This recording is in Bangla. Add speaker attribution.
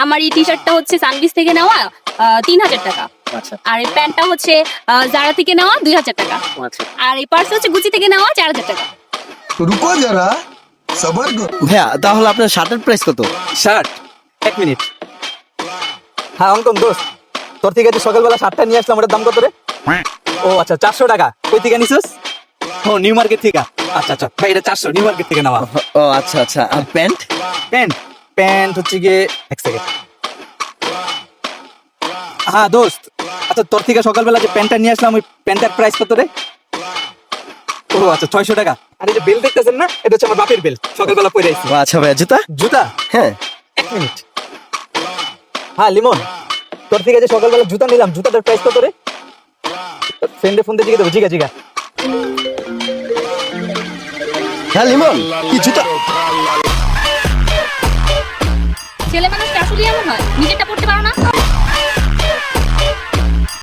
Speaker 1: আমার এই টি শার্টটা হচ্ছে সানবিস থেকে নেওয়া 3,000 টাকা।
Speaker 2: আচ্ছা
Speaker 1: আর এই প্যান্টটা হচ্ছে জারা থেকে নেওয়া 2,000 টাকা।
Speaker 2: আচ্ছা
Speaker 1: আর এই পার্স হচ্ছে গুচি থেকে নেওয়া 4,000 টাকা।
Speaker 3: रुको जरा सबर करो।
Speaker 4: ভাইয়া তাহলে আপনার শার্টের প্রাইস কত?
Speaker 2: Shirt 1 minute. হ্যাঁ অঙ্কন দোস্ত, তোর থেকে যে সকালবেলা শার্টটা নিয়ে আসলাম ওটার দাম কত রে? ও আচ্ছা 400 টাকা। কই থেকে নিছিস? ও নিউ মার্কেট থেকে। আচ্ছা আচ্ছা ভাই, এটা 400 নিউ মার্কেট থেকে নেওয়া।
Speaker 4: ও আচ্ছা আচ্ছা। আর প্যান্ট?
Speaker 2: প্যান্ট প্যান্ট হচ্ছে গিয়ে এক সেকেন্ড। হ্যাঁ দোস্ত, আচ্ছা তোর থেকে সকালবেলা যে প্যান্টটা নিয়ে আসলাম ওই প্যান্টটার প্রাইস কত রে? ও আচ্ছা 600 টাকা। আর এই যে বেল দেখতেছেন না, এটা হচ্ছে আমার বাপের বেল, সকালবেলা পরে আইছি।
Speaker 4: ও আচ্ছা ভাইয়া জুতা?
Speaker 2: জুতা
Speaker 4: হ্যাঁ
Speaker 2: 1 মিনিট। হ্যাঁ লিমন, তোর থেকে যে সকালবেলা জুতা নিলাম, জুতাটার প্রাইস কত রে? ফ্রেন্ডে ফোন দিয়ে জিজ্ঞেস দেবো। জিগা জিগা।
Speaker 4: হ্যাঁ লিমন কি জুতা?
Speaker 1: ছেলে মানুষ আসলে এমন হয়, নিজেরটা পড়তে পারো না।